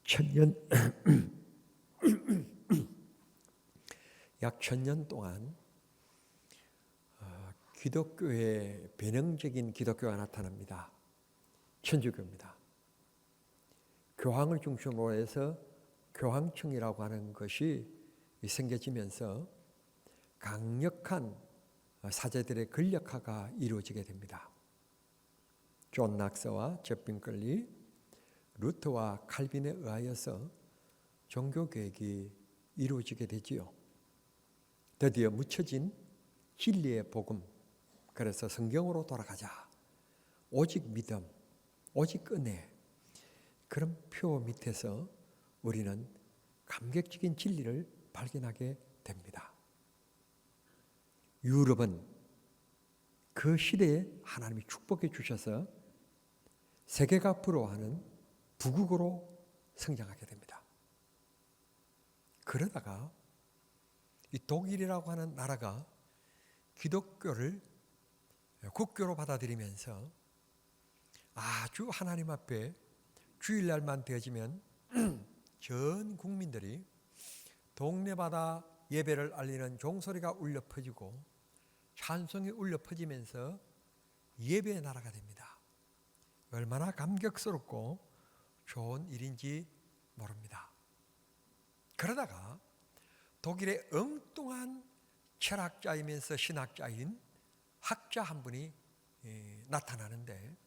천년 약 1000년 동안 기독교의 변형적인 기독교가 나타납니다. 천주교입니다. 교황을 중심으로 해서 교황청이라고 하는 것이 생겨지면서 강력한 사제들의 권력화가 이루어지게 됩니다. 존 낙서와 제핑클리, 루터와 칼빈에 의하여서 종교개혁이 이루어지게 되지요. 드디어 묻혀진 진리의 복음, 그래서 성경으로 돌아가자. 오직 믿음, 오직 은혜, 그런 표 밑에서 우리는 감격적인 진리를 발견하게 됩니다. 유럽은 그 시대에 하나님이 축복해 주셔서 세계가 부러워하는 부국으로 성장하게 됩니다. 그러다가 이 독일이라고 하는 나라가 기독교를 국교로 받아들이면서 아주 하나님 앞에 주일날만 되어지면 전 국민들이 동네마다 예배를 알리는 종소리가 울려 퍼지고 찬송이 울려 퍼지면서 예배의 나라가 됩니다. 얼마나 감격스럽고 좋은 일인지 모릅니다. 그러다가 독일의 엉뚱한 철학자이면서 신학자인 학자 한 분이 나타나는데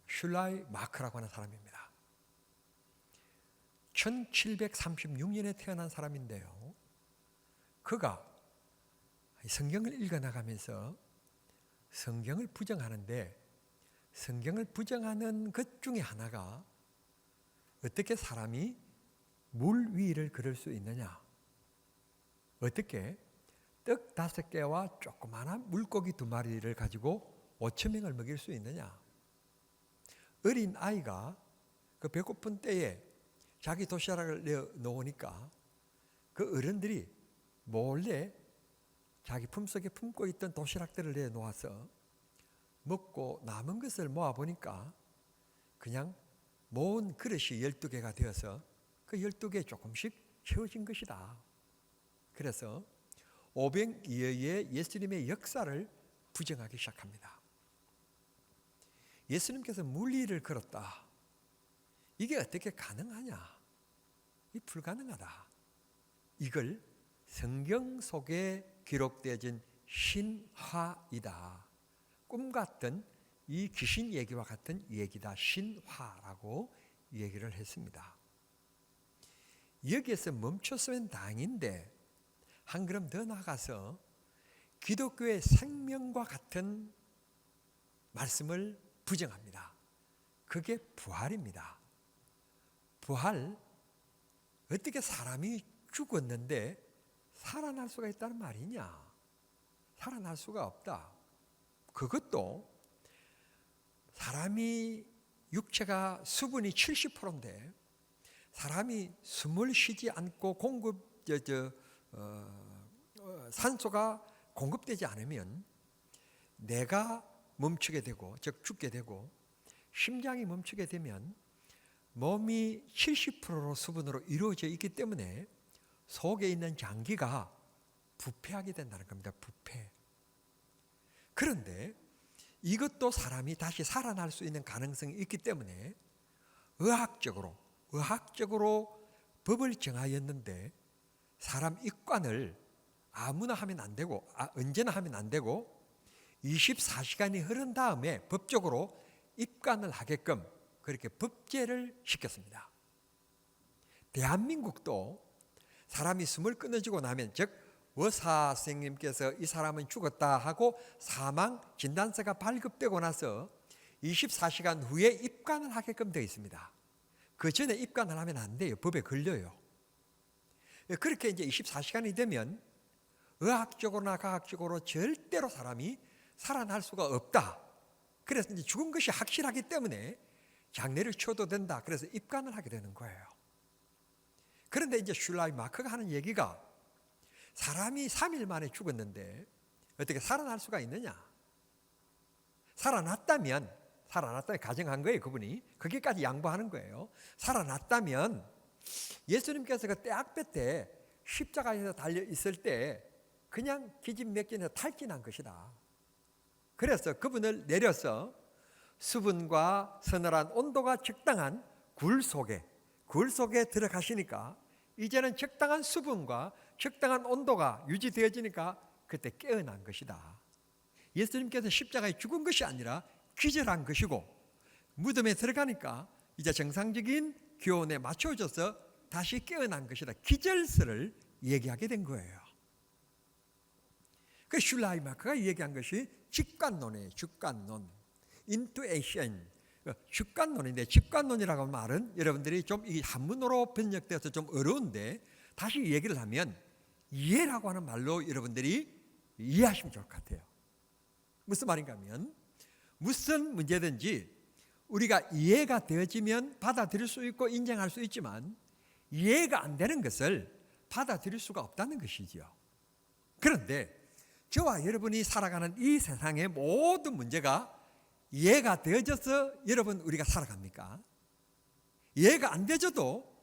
슐라이마크라고 하는 사람입니다. 1736년에 태어난 사람인데요. 그가 성경을 읽어나가면서 성경을 부정하는데 성경을 부정하는 것 중에 하나가 어떻게 사람이 물 위를 걸을 수 있느냐, 어떻게 떡 5개와 조그마한 물고기 2마리를 가지고 5,000명을 먹일 수 있느냐, 어린 아이가 그 배고픈 때에 자기 도시락을 내어놓으니까 그 어른들이 몰래 자기 품속에 품고 있던 도시락들을 내놓아서 먹고 남은 것을 모아보니까 그냥 모은 그릇이 12개가 되어서 그 12개에 조금씩 채워진 것이다. 그래서 500여의 예수님의 역사를 부정하기 시작합니다. 예수님께서 물 위를 걸었다. 이게 어떻게 가능하냐? 이 불가능하다. 이걸 성경 속에 기록되어진 신화이다. 꿈 같은 이 귀신 얘기와 같은 얘기다. 신화라고 얘기를 했습니다. 여기에서 멈췄으면 다행인데 한 걸음 더 나가서 기독교의 생명과 같은 말씀을 부정합니다. 그게 부활입니다. 부활, 어떻게 사람이 죽었는데 살아날 수가 있다는 말이냐? 살아날 수가 없다. 그것도 사람이 육체가 수분이 70%인데 사람이 숨을 쉬지 않고 산소가 공급되지 않으면 뇌가 멈추게 되고, 즉 죽게 되고, 심장이 멈추게 되면 몸이 70%로 수분으로 이루어져 있기 때문에 속에 있는 장기가 부패하게 된다는 겁니다. 부패. 그런데 이것도 사람이 다시 살아날 수 있는 가능성이 있기 때문에 의학적으로 법을 정하였는데 사람 입관을 아무나 하면 안 되고 언제나 하면 안 되고 24시간이 흐른 다음에 법적으로 입관을 하게끔 그렇게 법제를 시켰습니다. 대한민국도 사람이 숨을 끊어지고 나면, 즉 의사 선생님께서 이 사람은 죽었다 하고 사망 진단서가 발급되고 나서 24시간 후에 입관을 하게끔 되어 있습니다. 그 전에 입관을 하면 안 돼요. 법에 걸려요. 그렇게 이제 24시간이 되면 의학적으로나 과학적으로 절대로 사람이 살아날 수가 없다. 그래서 이제 죽은 것이 확실하기 때문에 장례를 쳐도 된다. 그래서 입관을 하게 되는 거예요. 그런데 이제 슐라이마크가 하는 얘기가 사람이 3일 만에 죽었는데 어떻게 살아날 수가 있느냐? 살아났다면 가정한 거예요. 그분이 거기까지 양보하는 거예요. 살아났다면 예수님께서 그 떼학배 때 십자가에서 달려 있을 때 그냥 기진맥진해서 탈진한 것이다. 그래서 그분을 내려서 수분과 서늘한 온도가 적당한 굴 속에 들어가시니까 이제는 적당한 수분과 적당한 온도가 유지되어지니까 그때 깨어난 것이다. 예수님께서 십자가에 죽은 것이 아니라 기절한 것이고 무덤에 들어가니까 이제 정상적인 기온에 맞춰져서 다시 깨어난 것이다. 기절설을 얘기하게 된 거예요. 그 슐라이마크가 얘기한 것이 직관론이에요. 직관론, 인투에이션, 직관론인데 직관론이라고 하는 말은 여러분들이 좀 이 한문으로 번역되어서 좀 어려운데 다시 얘기를 하면 이해라고 하는 말로 여러분들이 이해하시면 좋을 것 같아요. 무슨 말인가 하면 무슨 문제든지 우리가 이해가 되어지면 받아들일 수 있고 인정할 수 있지만 이해가 안 되는 것을 받아들일 수가 없다는 것이지요. 그런데 저와 여러분이 살아가는 이 세상의 모든 문제가 이해가 되어져서 여러분 우리가 살아갑니까? 이해가 안 되어져도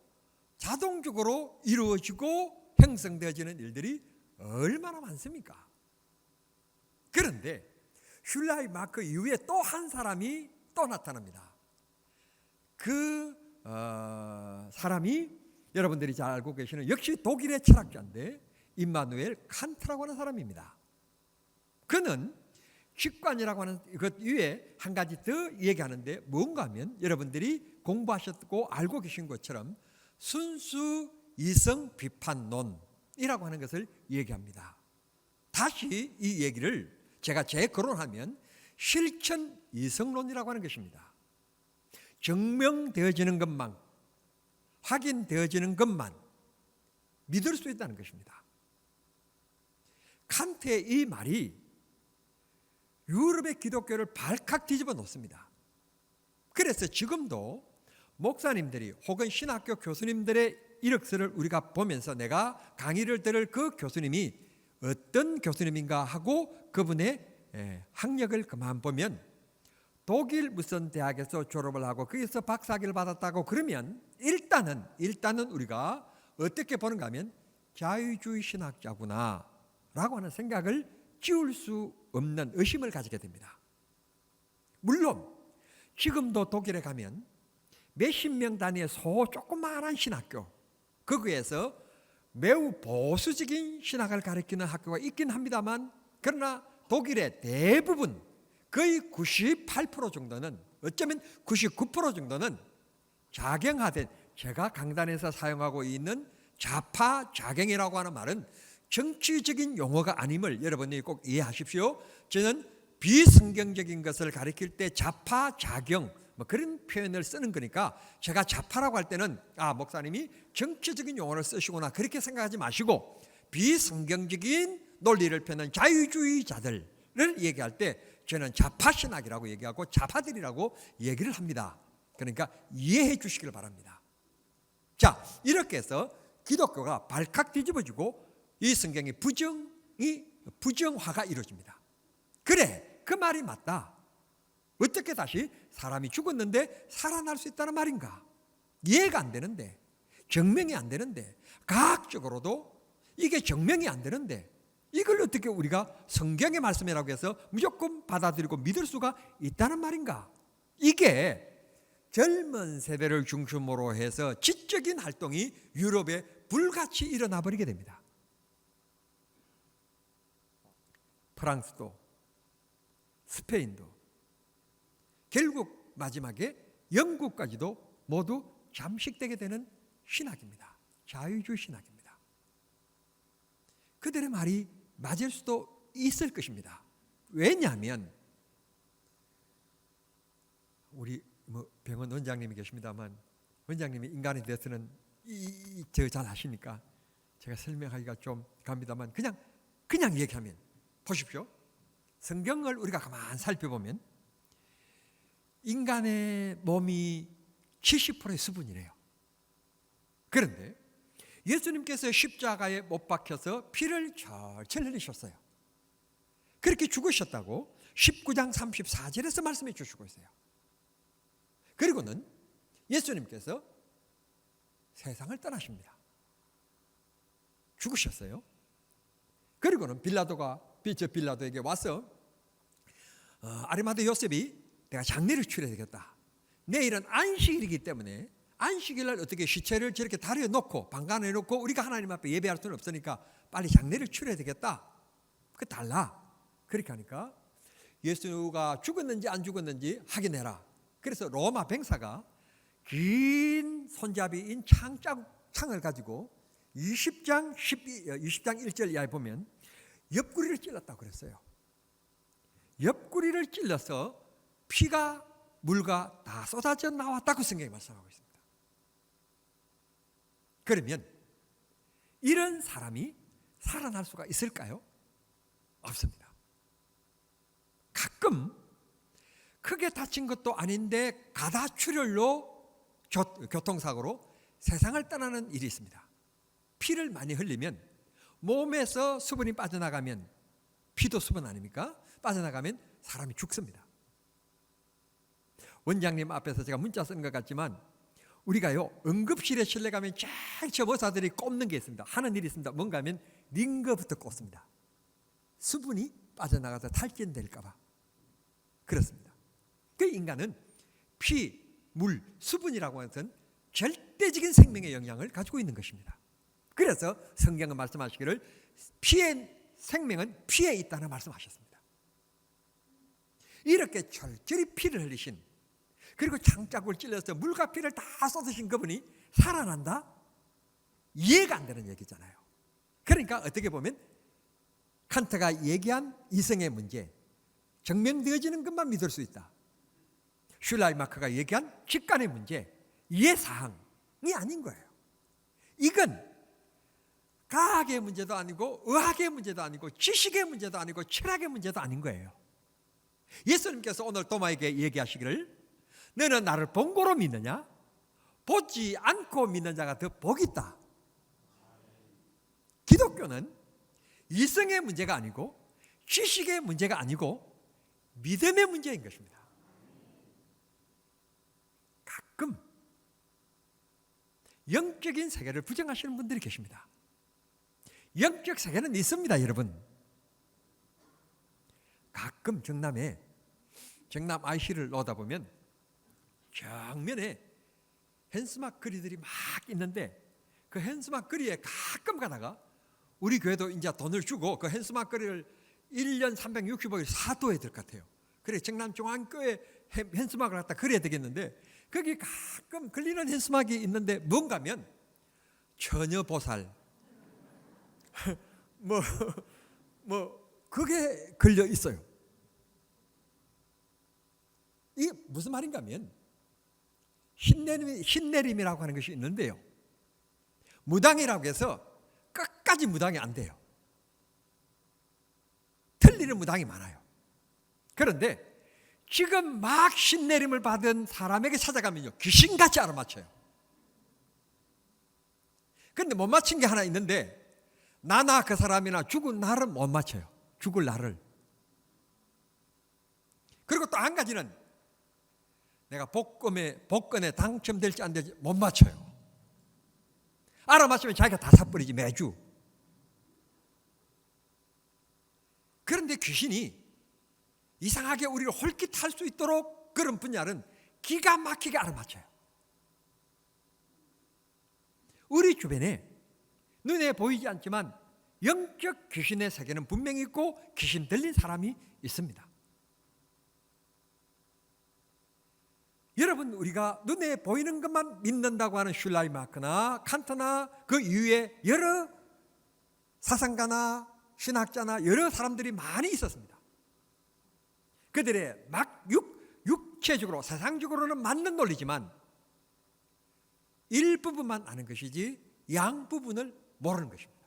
자동적으로 이루어지고 형성되어지는 일들이 얼마나 많습니까? 그런데 슐라이마크 이후에 또 한 사람이 또 나타납니다. 그 사람이 여러분들이 잘 알고 계시는 역시 독일의 철학자인데 임마누엘 칸트라고 하는 사람입니다. 그는 직관이라고 하는 것 위에 한 가지 더 얘기하는데 뭔가 하면 여러분들이 공부하셨고 알고 계신 것처럼 순수 이성 비판론이라고 하는 것을 얘기합니다. 다시 이 얘기를 제가 재거론하면 실천 이성론이라고 하는 것입니다. 증명되어지는 것만, 확인되어지는 것만 믿을 수 있다는 것입니다. 칸트의 이 말이 유럽의 기독교를 발칵 뒤집어 놓습니다. 그래서 지금도 목사님들이 혹은 신학교 교수님들의 이력서를 우리가 보면서 내가 강의를 들을 그 교수님이 어떤 교수님인가 하고 그분의 학력을 그만 보면 독일 무슨 대학에서 졸업을 하고 거기서 박사학위를 받았다고 그러면 일단은 우리가 어떻게 보는가 하면 자유주의 신학자구나 라고 하는 생각을 지울 수 없는 의심을 가지게 됩니다. 물론 지금도 독일에 가면 몇십 명 단위의 조그마한 신학교 거기에서 매우 보수적인 신학을 가르치는 학교가 있긴 합니다만 그러나 독일의 대부분 거의 98% 정도는 어쩌면 99% 정도는 자경화된 제가 강단에서 사용하고 있는 좌파 자경이라고 하는 말은 정치적인 용어가 아님을 여러분이 꼭 이해하십시오. 저는 비성경적인 것을 가르칠 때 좌파 자경 그런 표현을 쓰는 거니까 제가 좌파라고 할 때는 목사님이 정치적인 용어를 쓰시구나 그렇게 생각하지 마시고 비성경적인 논리를 펴는 자유주의자들을 얘기할 때 저는 좌파 신학이라고 얘기하고 좌파들이라고 얘기를 합니다. 그러니까 이해해 주시길 바랍니다. 자, 이렇게 해서 기독교가 발칵 뒤집어지고 이 성경의 부정화가 이루어집니다. 그래, 그 말이 맞다. 어떻게 다시 사람이 죽었는데 살아날 수 있다는 말인가? 이해가 안 되는데, 증명이 안 되는데, 과학적으로도 이게 증명이 안 되는데 이걸 어떻게 우리가 성경의 말씀이라고 해서 무조건 받아들이고 믿을 수가 있다는 말인가? 이게 젊은 세대를 중심으로 해서 지적인 활동이 유럽에 불같이 일어나 버리게 됩니다. 프랑스도 스페인도 결국 마지막에 영국까지도 모두 잠식되게 되는 신학입니다. 자유주의 신학입니다. 그들의 말이 맞을 수도 있을 것입니다. 왜냐하면 우리 병원 원장님이 계십니다만 원장님이 인간에 대해서는 잘 아시니까 제가 설명하기가 좀 갑니다만 그냥 얘기하면 보십시오. 성경을 우리가 가만 살펴보면 인간의 몸이 70%의 수분이래요. 그런데 예수님께서 십자가에 못 박혀서 피를 절절 흘리셨어요. 그렇게 죽으셨다고 19장 34절에서 말씀해 주시고 있어요. 그리고는 예수님께서 세상을 떠나십니다. 죽으셨어요. 그리고는 빌라도에게 와서 아리마대 요셉이 내가 장례를 치러야 되겠다. 내일은 안식일이기 때문에 안식일날 어떻게 시체를 저렇게 다리에 놓고 방간에 놓고 우리가 하나님 앞에 예배할 수는 없으니까 빨리 장례를 치러야 되겠다. 그 달라. 그렇게 하니까 예수가 죽었는지 안 죽었는지 확인해라. 그래서 로마 병사가 긴 손잡이인 창을 가지고 20장 1절 이하에 보면 옆구리를 찔렀다고 그랬어요. 옆구리를 찔러서 피가 물과 다 쏟아져 나왔다고 성경이 말씀하고 있습니다. 그러면 이런 사람이 살아날 수가 있을까요? 없습니다. 가끔 크게 다친 것도 아닌데 가다출혈로 교통사고로 세상을 떠나는 일이 있습니다. 피를 많이 흘리면 몸에서 수분이 빠져나가면, 피도 수분 아닙니까? 빠져나가면 사람이 죽습니다. 원장님 앞에서 제가 문자 쓴 것 같지만 우리가요 응급실에 실려 가면 저 의사들이 꼽는 게 있습니다. 하는 일이 있습니다. 뭔가 하면 링거부터 꼽습니다. 수분이 빠져나가서 탈진될까 봐. 그렇습니다. 그 인간은 피, 물, 수분이라고 하는 것은 절대적인 생명의 영향을 가지고 있는 것입니다. 그래서 성경은 말씀하시기를 생명은 피에 있다는 말씀하셨습니다. 이렇게 철저히 피를 흘리신, 그리고 장자국을 찔러서 물과 피를 다 쏟으신 그분이 살아난다? 이해가 안 되는 얘기잖아요. 그러니까 어떻게 보면 칸트가 얘기한 이성의 문제, 증명되어지는 것만 믿을 수 있다. 슐라이마커가 얘기한 직관의 문제, 이해사항이 아닌 거예요. 이건 과학의 문제도 아니고 의학의 문제도 아니고 지식의 문제도 아니고 철학의 문제도 아닌 거예요. 예수님께서 오늘 도마에게 얘기하시기를 너는 나를 본 거로 믿느냐? 보지 않고 믿는 자가 더 복이 있다. 기독교는 이성의 문제가 아니고 지식의 문제가 아니고 믿음의 문제인 것입니다. 가끔 영적인 세계를 부정하시는 분들이 계십니다. 영적 세계는 있습니다, 여러분. 가끔 정남 IC를 놓다 보면 정면에 현수막 거리들이 막 있는데 그 현수막 거리에 가끔 가다가 우리 교회도 이제 돈을 주고 그 현수막 거리를 1년 365일 사도해야 될 것 같아요. 그래 정남중앙교회 현수막을 갖다 그려야 되겠는데 거기 가끔 걸리는 현수막이 있는데 뭔가 하면 처녀보살 그게 걸려 있어요. 이게 무슨 말인가 하면 신내림이라고 하는 것이 있는데요. 무당이라고 해서 끝까지 무당이 안 돼요. 틀리는 무당이 많아요. 그런데 지금 막 신내림을 받은 사람에게 찾아가면요 귀신같이 알아맞혀요. 그런데 못 맞힌 게 하나 있는데 나나 그 사람이나 죽은 나를 못 맞춰요. 죽을 나를. 그리고 또 한 가지는 내가 복권에 당첨될지 안 될지 못 맞춰요. 알아맞히면 자기가 다 사버리지 매주. 그런데 귀신이 이상하게 우리를 홀깃할 수 있도록 그런 분야는 기가 막히게 알아맞혀요. 우리 주변에 눈에 보이지 않지만 영적 귀신의 세계는 분명히 있고 귀신 들린 사람이 있습니다. 여러분, 우리가 눈에 보이는 것만 믿는다고 하는 슐라이마크나 칸트나 그 이후에 여러 사상가나 신학자나 여러 사람들이 많이 있었습니다. 그들의 막 육체적으로 세상적으로는 맞는 논리지만 일부분만 아는 것이지 양부분을 모르는 것입니다.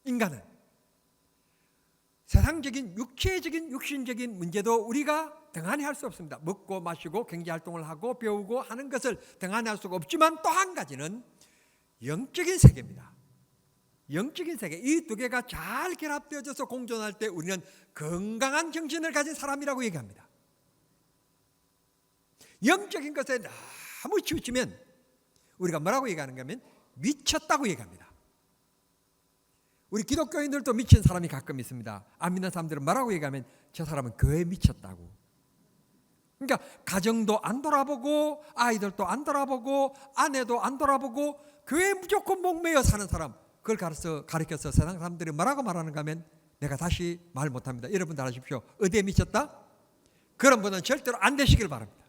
인간은 세상적인 육체적인 육신적인 문제도 우리가 등한히 할 수 없습니다. 먹고 마시고 경제활동을 하고 배우고 하는 것을 등한히 할 수가 없지만 또 한 가지는 영적인 세계입니다. 영적인 세계, 이 두 개가 잘 결합되어져서 공존할 때 우리는 건강한 정신을 가진 사람이라고 얘기합니다. 영적인 것에 너무 치우치면 우리가 뭐라고 얘기하는가 하면 미쳤다고 얘기합니다. 우리 기독교인들도 미친 사람이 가끔 있습니다. 안 믿는 사람들은 뭐라고 얘기하면 저 사람은 교회에 미쳤다고. 그러니까 가정도 안 돌아보고 아이들도 안 돌아보고 아내도 안 돌아보고 교회에 무조건 목매여 사는 사람, 그걸 가르쳐서 세상 사람들이 뭐라고 말하는가 하면 내가 다시 말 못합니다. 여러분들 아십시오. 어디에 미쳤다? 그런 분은 절대로 안 되시길 바랍니다.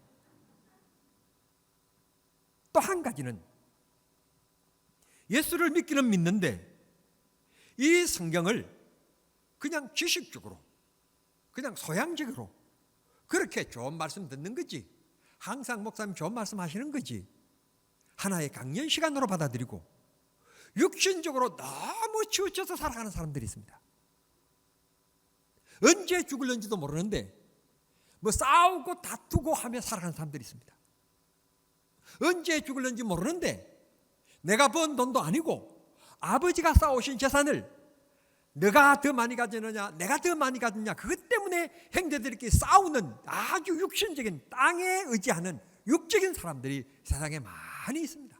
또 한 가지는 예수를 믿기는 믿는데 이 성경을 그냥 지식적으로, 그냥 소양적으로 그렇게 좋은 말씀 듣는 거지, 항상 목사님 좋은 말씀 하시는 거지, 하나의 강연 시간으로 받아들이고 육신적으로 너무 치우쳐서 살아가는 사람들이 있습니다. 언제 죽을는지도 모르는데 뭐 싸우고 다투고 하며 살아가는 사람들이 있습니다. 언제 죽을는지 모르는데 내가 번 돈도 아니고 아버지가 쌓아오신 재산을 너가 더 많이 가지느냐 내가 더 많이 가지느냐 그것 때문에 형제들끼리 싸우는 아주 육신적인 땅에 의지하는 육적인 사람들이 세상에 많이 있습니다.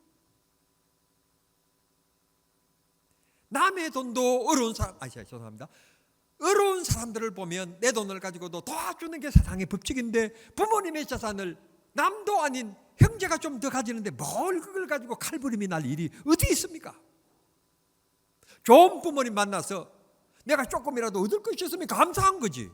남의 돈도 어려운 사람, 죄송합니다. 어려운 사람들을 보면 내 돈을 가지고도 도와주는 게 세상의 법칙인데 부모님의 재산을 남도 아닌 형제가 좀 더 가지는데 뭘 그걸 가지고 칼부림이 날 일이 어디 있습니까? 좋은 부모님 만나서 내가 조금이라도 얻을 것이 있으면 감사한 거지.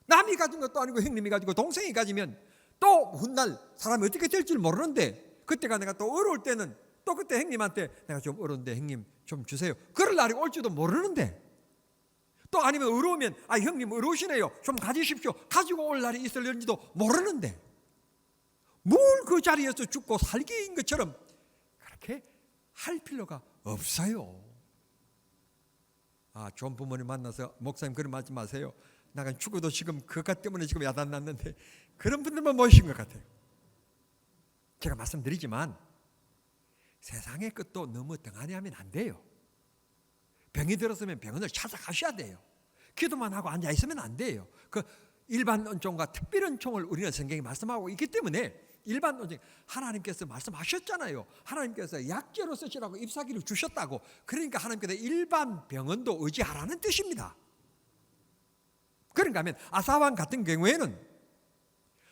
남이 가진 것도 아니고 형님이 가지고 동생이 가지면 또 훗날 사람이 어떻게 될지 모르는데 그때가 내가 또 어려울 때는 또 그때 형님한테 내가 좀 어려운데 형님 좀 주세요. 그럴 날이 올지도 모르는데 또 아니면 어려우면 형님 어려우시네요. 좀 가지십시오. 가지고 올 날이 있을는지도 모르는데 뭘 그 자리에서 죽고 살기인 것처럼 그렇게 할 필요가 없어요. 좋은 부모님 만나서 목사님 그런 말 하지 마세요. 나가 죽어도 지금 그것 때문에 지금 야단 났는데 그런 분들만 모이신 것 같아요. 제가 말씀드리지만 세상의 끝도 너무 등한히 하면 안 돼요. 병이 들었으면 병원을 찾아가셔야 돼요. 기도만 하고 앉아있으면 안 돼요. 그 일반 은총과 특별 은총을 우리는 성경이 말씀하고 있기 때문에 일반 은총, 하나님께서 말씀하셨잖아요. 하나님께서 약재로 쓰시라고 잎사귀를 주셨다고. 그러니까 하나님께서 일반 병원도 의지하라는 뜻입니다. 그런가 하면 아사왕 같은 경우에는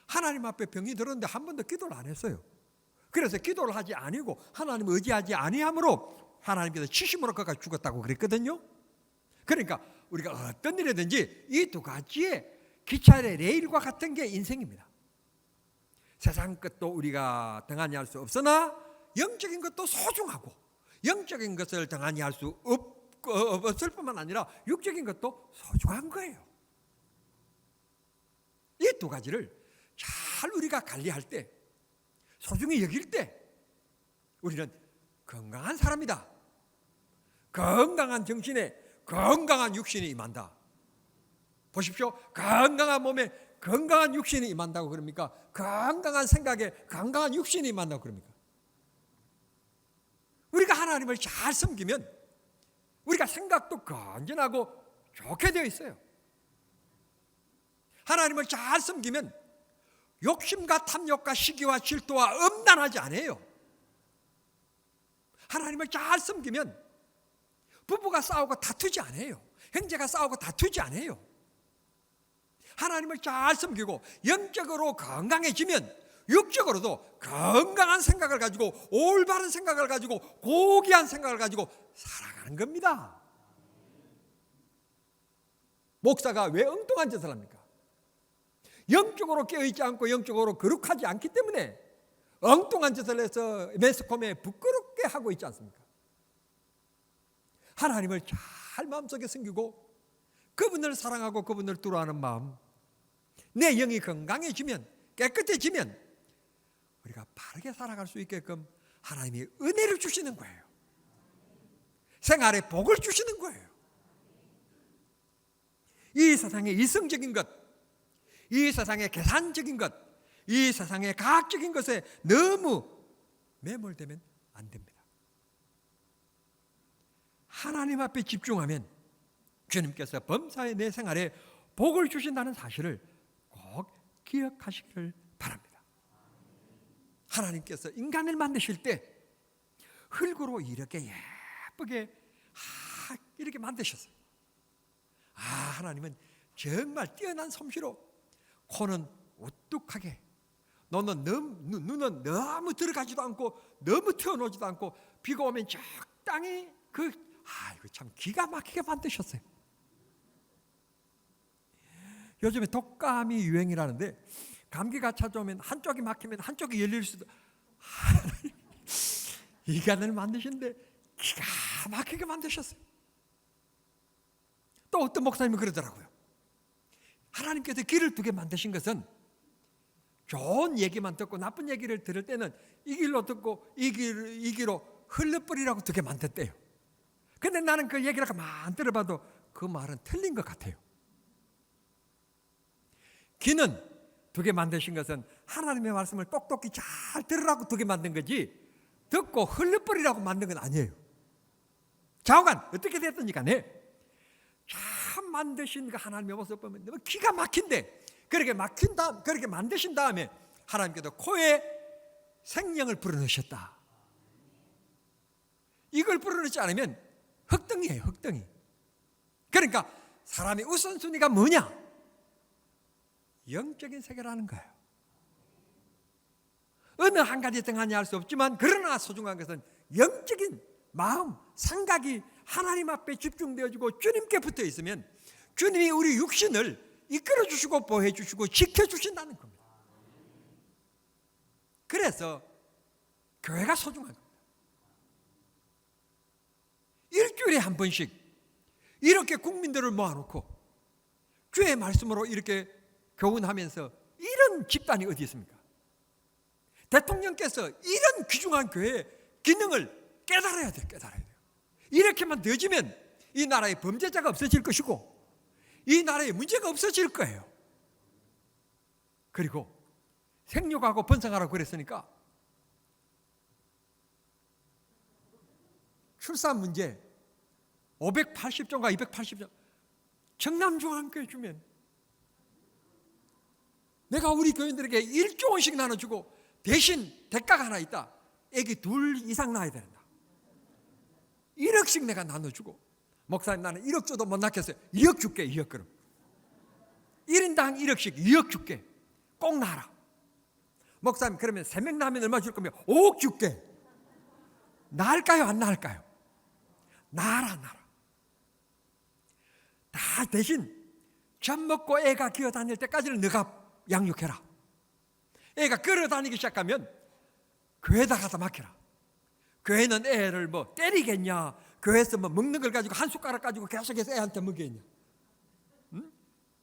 하나님 앞에 병이 들었는데 한 번도 기도를 안 했어요. 그래서 기도를 하지 아니고 하나님을 의지하지 아니함으로 하나님께서 치심으로 그가 죽었다고 그랬거든요. 그러니까 우리가 어떤 일이든지 이 두 가지의 기차의 레일과 같은 게 인생입니다. 세상 것도 우리가 등한히 할 수 없으나 영적인 것도 소중하고 영적인 것을 등한히 할 수 없을 뿐만 아니라 육적인 것도 소중한 거예요. 이 두 가지를 잘 우리가 관리할 때, 소중히 여길 때 우리는 건강한 사람이다. 건강한 정신에 건강한 육신이 임한다. 보십시오. 건강한 몸에 건강한 육신이 임한다고 그럽니까? 건강한 생각에 건강한 육신이 임한다고 그럽니까? 우리가 하나님을 잘 섬기면 우리가 생각도 건전하고 좋게 되어 있어요. 하나님을 잘 섬기면 욕심과 탐욕과 시기와 질투와 음란하지 않아요. 하나님을 잘 섬기면 부부가 싸우고 다투지 않아요. 형제가 싸우고 다투지 않아요. 하나님을 잘 섬기고 영적으로 건강해지면 육적으로도 건강한 생각을 가지고 올바른 생각을 가지고 고귀한 생각을 가지고 살아가는 겁니다. 목사가 왜 엉뚱한 짓을 합니까? 영적으로 깨어있지 않고 영적으로 거룩하지 않기 때문에 엉뚱한 짓을 해서 매스컴에 부끄럽게 하고 있지 않습니까? 하나님을 잘 마음속에 섬기고 그분을 사랑하고 그분을 두려워하는 마음, 내 영이 건강해지면 깨끗해지면 우리가 바르게 살아갈 수 있게끔 하나님이 은혜를 주시는 거예요. 생활에 복을 주시는 거예요. 이 세상의 이성적인 것, 이 세상의 계산적인 것, 이 세상의 과학적인 것에 너무 매몰되면 안 됩니다. 하나님 앞에 집중하면 주님께서 범사의 내 생활에 복을 주신다는 사실을 꼭 기억하시기를 바랍니다. 하나님께서 인간을 만드실 때 흙으로 이렇게 예쁘게 이렇게 만드셨어요. 하나님은 정말 뛰어난 솜씨로 코는 우뚝하게, 눈은 너무 들어가지도 않고 너무 튀어나오지도 않고, 비가 오면 적당히 이거 참 기가 막히게 만드셨어요. 요즘에 독감이 유행이라는데, 감기가 찾아오면 한쪽이 막히면 한쪽이 열릴 수도, 인간을 만드신데 기가 막히게 만드셨어요. 또 어떤 목사님이 그러더라고요. 하나님께서 길을 두 개 만드신 것은 좋은 얘기만 듣고 나쁜 얘기를 들을 때는 이 길로 듣고 이 길로 흘러버리라고 두 개 만들었대요. 근데 나는 그 얘기를 가만 들어봐도 그 말은 틀린 것 같아요. 귀는 두 개 만드신 것은 하나님의 말씀을 똑똑히 잘 들으라고 두 개 만든 거지, 듣고 흘려버리라고 만든 건 아니에요. 좌우간 어떻게 됐든지 간에 참 만드신 그 하나님의 모습 보면 너무 기가 막힌데, 그렇게 만드신 다음에 하나님께서 코에 생명을 불어넣으셨다. 이걸 불어넣지 않으면 흙덩이에요, 흙덩이. 그러니까 사람의 우선순위가 뭐냐? 영적인 세계라는 거예요. 어느 한 가지 등하냐 할 수 없지만, 그러나 소중한 것은 영적인 마음, 생각이 하나님 앞에 집중되어지고 주님께 붙어 있으면 주님이 우리 육신을 이끌어 주시고 보호해 주시고 지켜 주신다는 겁니다. 그래서 교회가 소중한 겁니다. 일주일에 한 번씩 이렇게 국민들을 모아놓고 주의 말씀으로 이렇게 교훈하면서, 이런 집단이 어디 있습니까? 대통령께서 이런 귀중한 교회의 기능을 깨달아야 돼요. 이렇게만 되어지면 이 나라의 범죄자가 없어질 것이고 이 나라의 문제가 없어질 거예요. 그리고 생육하고 번성하라고 그랬으니까 출산 문제 580조인가 280조 청남중앙교회 주면 내가 우리 교인들에게 1조 원씩 나눠주고 대신 대가가 하나 있다. 애기 2 이상 낳아야 된다. 1억씩 내가 나눠주고, 목사님 나는 1억 줘도 못 낳겠어요. 2억 줄게. 2억 그럼 1인당 1억씩 2억 줄게. 꼭 낳아라. 목사님 그러면 3명 낳으면 얼마 줄 거면 5억 줄게. 낳을까요 안 낳을까요? 낳아라. 다 대신 젖 먹고 애가 기어다닐 때까지는 너가 양육해라. 애가 걸어다니기 시작하면 교회에다 갖다 맡겨라. 교회는 애를 뭐 때리겠냐, 교회에서 뭐 먹는 걸 가지고 한 숟가락 가지고 계속해서 애한테 먹이겠냐,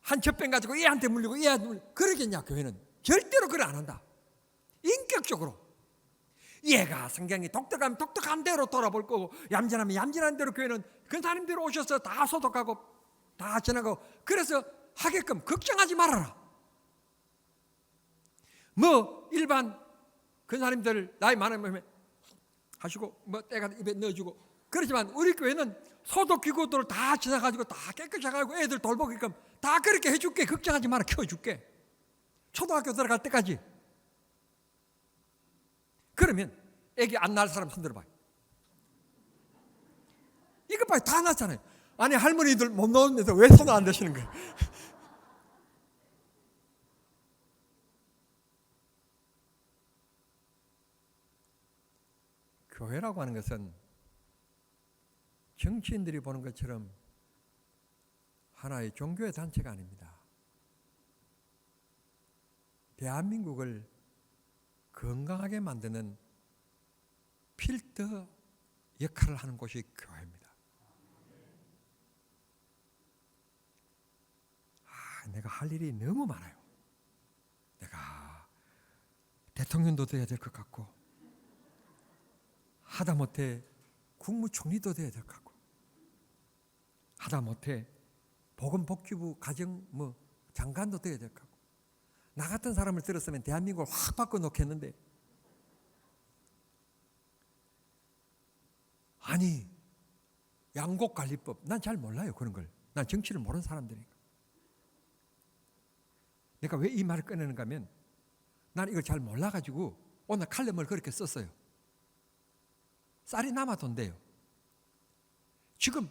한 젖병 가지고 애한테 물리고 애한테 물리고 그러겠냐. 교회는 절대로 그걸 안 한다. 인격적으로 얘가 성경이 독특하면 독특한 대로 돌아볼 거고, 얌전하면 얌전한 대로 교회는 근사님들이 오셔서 다 소독하고 다 지나가고 그래서 하게끔 걱정하지 말아라. 뭐 일반 근사님들 나이 많으면 하시고 뭐 때가 입에 넣어주고 그렇지만, 우리 교회는 소독기구들을 다 지나가지고 다 깨끗이 해가지고 애들 돌보게끔 다 그렇게 해줄게. 걱정하지 마라. 키워줄게. 초등학교 들어갈 때까지. 그러면 애기 안 낳을 사람 손 들어봐요. 이거 봐요. 다 낳잖아요. 아니 할머니들 못 낳는데서 왜 손을 안 대시는 거예요? 교회라고 하는 것은 정치인들이 보는 것처럼 하나의 종교의 단체가 아닙니다. 대한민국을 건강하게 만드는 필터 역할을 하는 곳이 교회입니다. 내가 할 일이 너무 많아요. 내가 대통령도 돼야 될 것 같고, 하다못해 국무총리도 돼야 될 것 같고, 하다못해 보건복지부 가정 장관도 돼야 될 것 같고, 나 같은 사람을 들었으면 대한민국을 확 바꿔놓겠는데, 아니 양곡관리법 난 잘 몰라요. 그런 걸 난 정치를 모르는 사람들이니까. 내가 왜 이 말을 꺼내는가 하면, 난 이걸 잘 몰라가지고 오늘 칼럼을 그렇게 썼어요. 쌀이 남아돈대요. 지금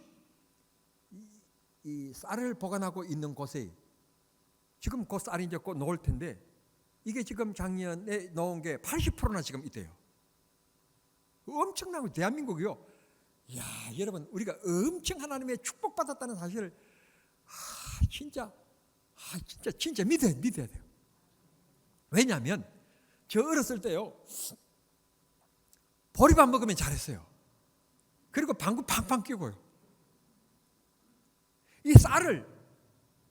이 쌀을 보관하고 있는 곳에 지금 그 쌀이 이제 곧 녹을 텐데 이게 지금 작년에 넣은 게 80%나 지금 있대요. 엄청나고 대한민국이요. 야, 여러분 우리가 엄청 하나님의 축복받았다는 사실을 진짜 믿어야 돼요. 왜냐하면 저 어렸을 때요 보리밥 먹으면 잘했어요. 그리고 방구 팡팡 끼고요. 이 쌀을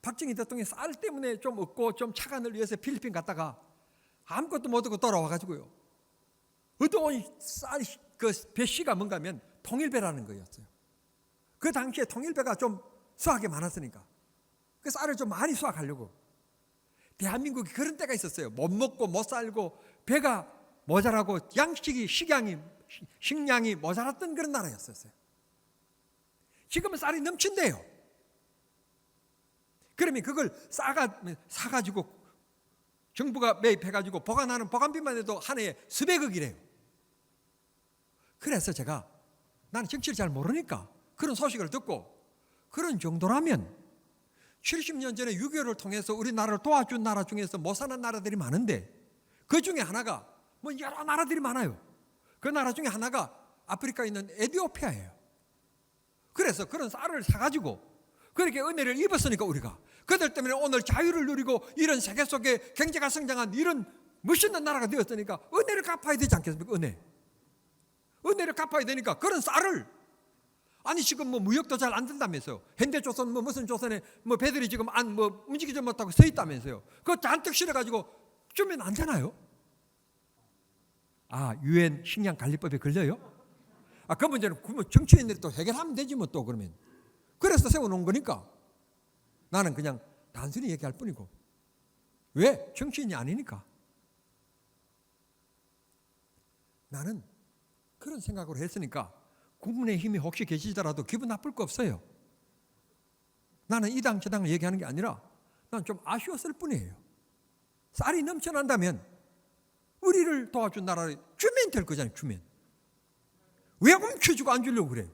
박정희 대통령이 쌀 때문에 좀 얻고 좀 차관을 위해서 필리핀 갔다가 아무것도 못 얻고 돌아와가지고요. 얻어온 쌀 그 배씨가 뭔가 하면 통일배라는 거였어요. 그 당시에 통일배가 좀 수확이 많았으니까 그 쌀을 좀 많이 수확하려고 대한민국이 그런 때가 있었어요. 못 먹고 못 살고 배가 모자라고 식량이 모자랐던 그런 나라였었어요. 지금은 쌀이 넘친대요. 그러면 그걸 사가지고 정부가 매입해가지고 보관하는 보관비만 해도 한 해에 수백억이래요. 그래서 나는 정치를 잘 모르니까 그런 소식을 듣고 그런 정도라면 70년 전에 6.25를 통해서 우리나라를 도와준 나라 중에서 못 사는 나라들이 많은데 그 중에 하나가 뭐 여러 나라들이 많아요. 그 나라 중에 하나가 아프리카에 있는 에티오피아예요. 그래서 그런 쌀을 사가지고 그렇게 은혜를 입었으니까 우리가 그들 때문에 오늘 자유를 누리고 이런 세계 속에 경제가 성장한 이런 멋있는 나라가 되었으니까 은혜를 갚아야 되지 않겠습니까? 은혜를 갚아야 되니까 그런 쌀을 아니 지금 뭐 무역도 잘 안 된다면서요. 현대조선 뭐 무슨 조선에 뭐 배들이 지금 움직이지 못하고 서 있다면서요. 그거 잔뜩 실어가지고 주면 안 되나요? 유엔 식량 관리법에 걸려요? 그 문제는 정치인들이 또 해결하면 되지 뭐 또 그러면. 그래서 세워놓은 거니까 나는 그냥 단순히 얘기할 뿐이고. 왜? 정치인이 아니니까. 나는 그런 생각으로 했으니까 국민의힘이 혹시 계시더라도 기분 나쁠 거 없어요. 나는 이 당 저 당을 얘기하는 게 아니라 난 좀 아쉬웠을 뿐이에요. 쌀이 넘쳐난다면 우리를 도와준 나라를 주면 될 거잖아요. 주면. 왜 훔쳐주고 안 주려고 그래?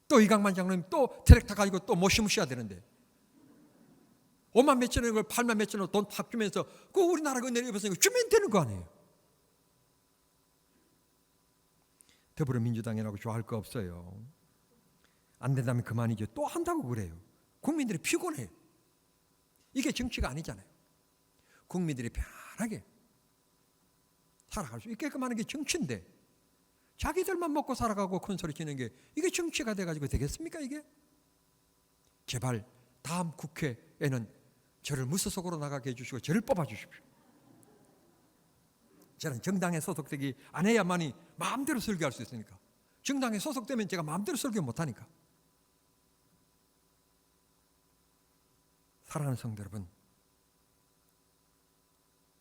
또 이강만 장로님 또 트랙터 가지고 또 못 심으셔야 되는데 5만 몇천 원을 8만 몇천 원 돈 팍 주면서 그 우리나라가 은혜를 입었으니까 주면 되는 거 아니에요. 더불어민주당이라고 좋아할 거 없어요. 안 된다면 그만이죠. 또 한다고 그래요. 국민들이 피곤해요. 이게 정치가 아니잖아요. 국민들이 편하게 살아갈 수 있게끔 하는 게 정치인데 자기들만 먹고 살아가고 큰 소리 치는 게 이게 정치가 돼가지고 되겠습니까 이게? 제발 다음 국회에는 저를 무소속으로 나가게 해주시고 저를 뽑아주십시오. 저는 정당에 소속되기 안 해야만이 마음대로 설교할 수 있으니까. 정당에 소속되면 제가 마음대로 설교 못하니까. 사랑하는 성도 여러분,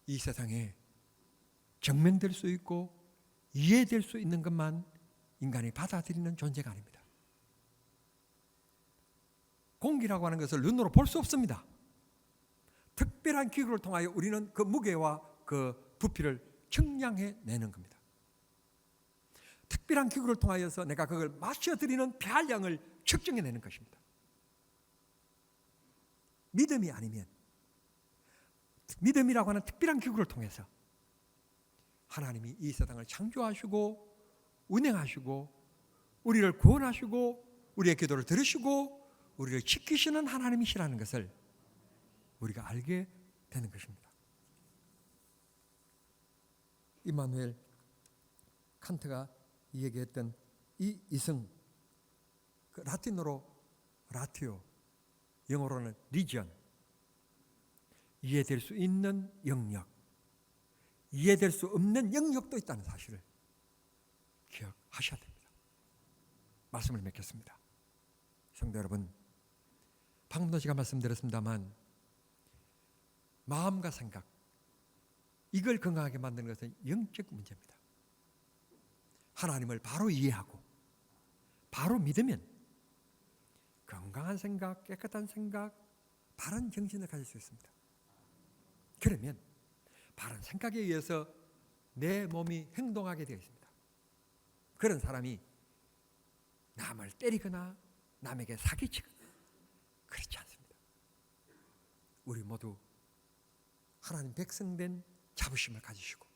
이 세상에 정면될 수 있고 이해될 수 있는 것만 인간이 받아들이는 존재가 아닙니다. 공기라고 하는 것을 눈으로 볼 수 없습니다. 특별한 기구를 통하여 우리는 그 무게와 그 부피를 측량해 내는 겁니다. 특별한 기구를 통하여서 내가 그걸 마셔드리는 배알량을 측정해 내는 것입니다. 믿음이 아니면 믿음이라고 하는 특별한 기구를 통해서 하나님이 이 세상을 창조하시고 운행하시고 우리를 구원하시고 우리의 기도를 들으시고 우리를 지키시는 하나님이시라는 것을 우리가 알게 되는 것입니다. 임마누엘 칸트가 얘기했던 이 이성, 그 라틴어로 라티오, 영어로는 리전, 이해될 수 있는 영역, 이해될 수 없는 영역도 있다는 사실을 기억하셔야 됩니다. 말씀을 맺겠습니다. 성도 여러분, 방금도 제가 말씀드렸습니다만 마음과 생각, 이걸 건강하게 만드는 것은 영적 문제입니다. 하나님을 바로 이해하고 바로 믿으면 건강한 생각, 깨끗한 생각, 바른 정신을 가질 수 있습니다. 그러면 바른 생각에 의해서 내 몸이 행동하게 되어 있습니다. 그런 사람이 남을 때리거나 남에게 사기치거나 그렇지 않습니다. 우리 모두 하나님 백성된 자부심을 가지시고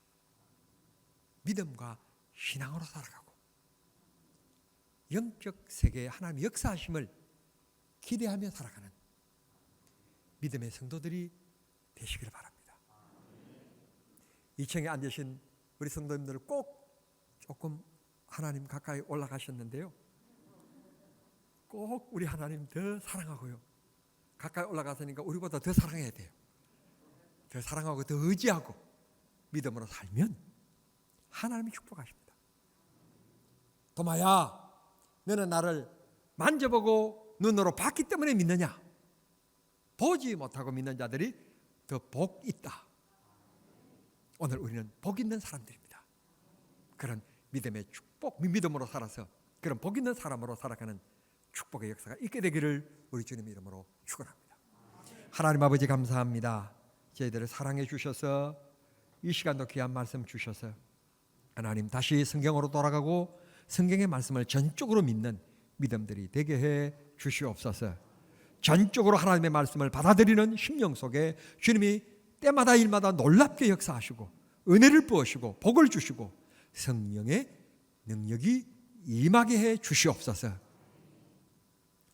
믿음과 신앙으로 살아가고 영적 세계에 하나님의 역사하심을 기대하며 살아가는 믿음의 성도들이 되시기를 바랍니다. 2층에 앉으신 우리 성도님들 꼭 조금 하나님 가까이 올라가셨는데요, 꼭 우리 하나님 더 사랑하고요, 가까이 올라가서니까 우리보다 더 사랑해야 돼요. 더 사랑하고 더 의지하고 믿음으로 살면 하나님이 축복하십니다. 도마야, 너는 나를 만져보고 눈으로 봤기 때문에 믿느냐? 보지 못하고 믿는 자들이 더 복 있다. 오늘 우리는 복 있는 사람들입니다. 그런 믿음의 축복, 믿음으로 살아서 그런 복 있는 사람으로 살아가는 축복의 역사가 있게 되기를 우리 주님 이름으로 축원합니다. 하나님 아버지 감사합니다. 저희들을 사랑해 주셔서 이 시간도 귀한 말씀 주셔서 하나님 다시 성경으로 돌아가고 성경의 말씀을 전적으로 믿는 믿음들이 되게 해 주시옵소서. 전적으로 하나님의 말씀을 받아들이는 심령 속에 주님이 때마다 일마다 놀랍게 역사하시고 은혜를 부으시고 복을 주시고 성령의 능력이 임하게 해 주시옵소서.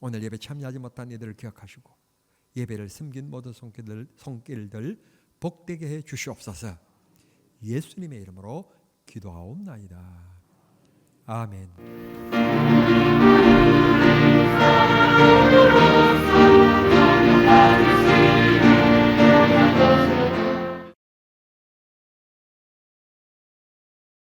오늘 예배 참여하지 못한 이들을 기억하시고 예배를 숨긴 모든 손길들 복되게 해 주시옵소서. 예수님의 이름으로 기도하옵나이다. 아멘.